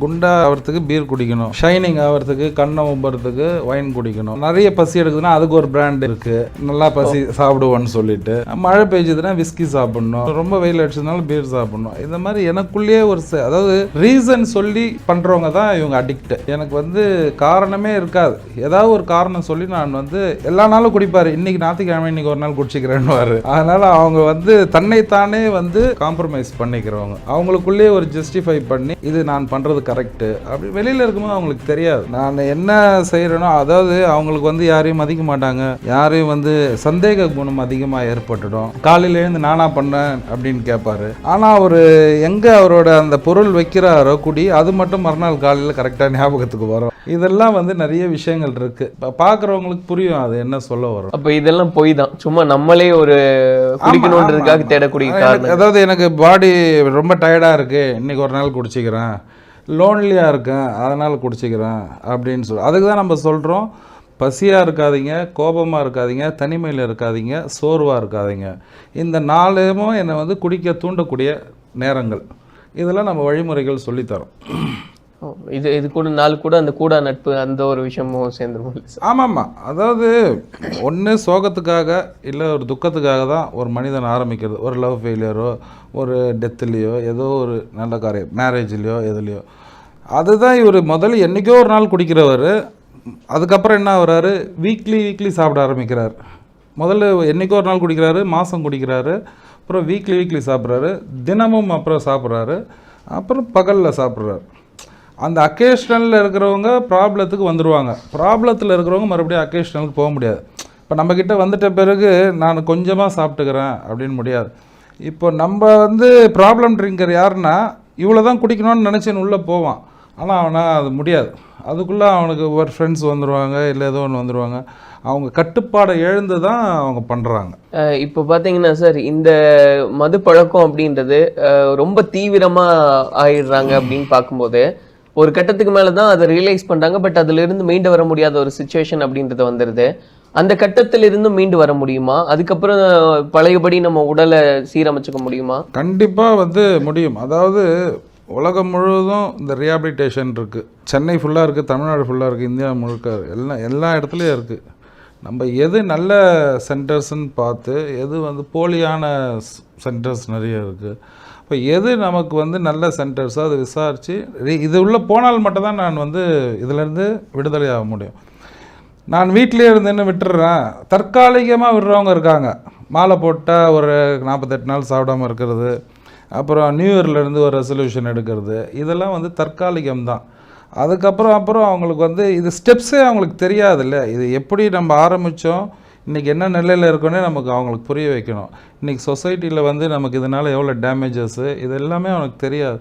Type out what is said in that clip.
குண்டா ஆகிறதுக்கு பீர் குடிக்கணும், ஷைனிங் ஆகிறதுக்கு கண்ணை உம்புறதுக்கு ஒயின் குடிக்கணும். நிறைய பசி எடுக்குதுன்னா அதுக்கு ஒரு பிராண்ட் இருக்கு, நல்லா பசி சாப்பிடுவோன்னு சொல்லிட்டு. மழை பெய்ஞ்சதுன்னா விஸ்கி சாப்பிடணும், ரொம்ப வெயில் அடிச்சதுனால பீர் சாப்பிடணும். இந்த மாதிரி எனக்குள்ளேயே ஒரு அதாவது ரீசன் சொல்லி பண்றவங்க தான் இவங்க அடிக்ட். எனக்கு காரணமே இருக்காது, ஏதாவது ஒரு காரணம் சொல்லி நான் எல்லா நாளும் குடிப்பாரு, இன்னைக்கு ஞாயிற்றுக்கிழமை இன்னைக்கு ஒரு நாள் குடிச்சிக்கிறேன்னு. அதனால அவங்க தன்னைத்தானே காம்ப்ரமைஸ் பண்ணிக்கிறவங்க, அவங்களுக்குள்ளேயே ஒரு ஜஸ்டிஃபை பண்ணி இது நான் பண்றது கரெக்டு அப்படி வெளியில் இருக்கும்போது அவங்களுக்கு தெரியாது நான் என்ன செய்கிறேனோ. அதாவது அவங்களுக்கு யாரையும் மதிக்க மாட்டாங்க, யாரையும் சந்தேக குணம் அதிகமாக ஏற்பட்டுடும். காலையில் எழுந்து நானா பண்ணேன் அப்படின்னு கேட்பாரு. ஆனால் அவர் எங்கே அவரோட அந்த பொருள் வைக்கிறாரோ குடி, அது மட்டும் மறுநாள் காலையில் கரெக்டாக ஞாபகத்துக்கு வரும். இதெல்லாம் நிறைய விஷயங்கள் இருக்கு, பார்க்குறவங்களுக்கு புரியும் அது என்ன சொல்ல வரும். அப்போ இதெல்லாம் போய் தான் சும்மா நம்மளே ஒரு குடிக்கணுன்றதுக்காக தேடக்கூடிய. அதாவது எனக்கு பாடி ரொம்ப டயர்டாக இருக்கு, இன்னைக்கு ஒரு நாள் குடிச்சிக்கிறேன், லோன்லியாக இருக்கேன் அதனால் குடிச்சிக்கிறேன் அப்படின்னு சொல்லி. அதுக்கு தான் நம்ம சொல்கிறோம், பசியாக இருக்காதீங்க, கோபமாக இருக்காதீங்க, தனிமையில் இருக்காதீங்க, சோர்வாக இருக்காதீங்க. இந்த நாளும் என்னை குடிக்க தூண்டக்கூடிய நேரங்கள், இதெல்லாம் நம்ம வழிமுறைகள் சொல்லித்தரோம். இது கூட நாள் கூட அந்த கூடா நட்பு அந்த ஒரு விஷயமும் சேர்ந்துருவோம். ஆமாம்மா, அதாவது ஒன்று சோகத்துக்காக இல்லை ஒரு துக்கத்துக்காக தான் ஒரு மனிதன் ஆரம்பிக்கிறது. ஒரு லவ் ஃபெயிலியரோ ஒரு டெத்துலேயோ ஏதோ ஒரு நல்ல காரியம், மேரேஜ்லேயோ எதுலேயோ. அதுதான் இவர் முதல்ல என்றைக்கோ ஒரு நாள் குடிக்கிறவர். அதுக்கப்புறம் என்ன ஆகுறாரு, வீக்லி சாப்பிட ஆரம்பிக்கிறார். முதல்ல என்றைக்கோ ஒரு நாள் குடிக்கிறாரு, மாதம் குடிக்கிறாரு, அப்புறம் வீக்லி சாப்பிட்றாரு, தினமும் அப்புறம் சாப்பிட்றாரு, அப்புறம் பகலில் சாப்பிட்றாரு. அந்த அக்கேஷ்னலில் இருக்கிறவங்க ப்ராப்ளத்துக்கு வந்துடுவாங்க, ப்ராப்ளத்தில் இருக்கிறவங்க மறுபடியும் அக்கேஷ்னலுக்கு போக முடியாது. இப்போ நம்மக்கிட்ட வந்துட்ட பிறகு நான் கொஞ்சமாக சாப்பிட்டுக்கிறேன் அப்படின்னு முடியாது. இப்போ நம்ம ப்ராப்ளம் ட்ரிங்கர் யாருன்னா இவ்வளோ தான் குடிக்கணும்னு நினச்சின்னு உள்ளே போவான், ஆனால் அவனால் அது முடியாது. அதுக்குள்ளே அவனுக்கு ஒரு ஃப்ரெண்ட்ஸ் வந்துடுவாங்க, இல்லை ஏதோ ஒன்று வந்துடுவாங்க. அவங்க கட்டுப்பாடை எழுந்து தான் அவங்க பண்ணுறாங்க. இப்போ பார்த்தீங்கன்னா சார், இந்த மது பழக்கம் அப்படின்றது ரொம்ப தீவிரமாக ஆயிடுறாங்க அப்படின்னு பார்க்கும்போது ஒரு கட்டத்துக்கு மேலே தான் அதை ரியலைஸ் பண்ணுறாங்க. பட் அதிலிருந்து மீண்டு வர முடியாத ஒரு சுச்சுவேஷன் அப்படின்றது வந்துடுது. அந்த கட்டத்திலிருந்து மீண்டு வர முடியுமா? அதுக்கப்புறம் பழையபடி நம்ம உடலை சீரமைச்சுக்க முடியுமா? கண்டிப்பாக முடியும். அதாவது உலகம் முழுவதும் இந்த ரீஹாபிலிட்டேஷன் இருக்குது. சென்னை ஃபுல்லாக இருக்குது, தமிழ்நாடு ஃபுல்லாக இருக்குது, இந்தியா முழுக்க எல்லா இடத்துலையும் இருக்குது. நம்ம எது நல்ல சென்டர்ஸ்ன்னு பார்த்து, எது போலியான சென்டர்ஸ் நிறைய இருக்குது. இப்போ எது நமக்கு நல்ல சென்டர்ஸோ அதை விசாரித்து இது உள்ளே போனால் மட்டும்தான் நான் இதிலேருந்து விடுதலை ஆக முடியும். நான் வீட்டிலே இருந்தேன்னு விட்டுடுறேன், தற்காலிகமாக விடுறவங்க இருக்காங்க. மாலை போட்டால் ஒரு 48 நாள் சாப்பிடாமல் இருக்கிறது, அப்புறம் நியூ இயர்லேருந்து ஒரு ரெசல்யூஷன் எடுக்கிறது, இதெல்லாம் தற்காலிகம்தான். அதுக்கப்புறம் அவங்களுக்கு இது ஸ்டெப்ஸே அவங்களுக்கு தெரியாது இல்லை, இது எப்படி நம்ம ஆரம்பித்தோம், இன்றைக்கி என்ன நிலையில் இருக்கோன்னே நமக்கு அவங்களுக்கு புரிய வைக்கணும். இன்றைக்கி சொசைட்டியில் நமக்கு இதனால் எவ்வளோ டேமேஜஸ்ஸு இது எல்லாமே அவனுக்கு தெரியாது.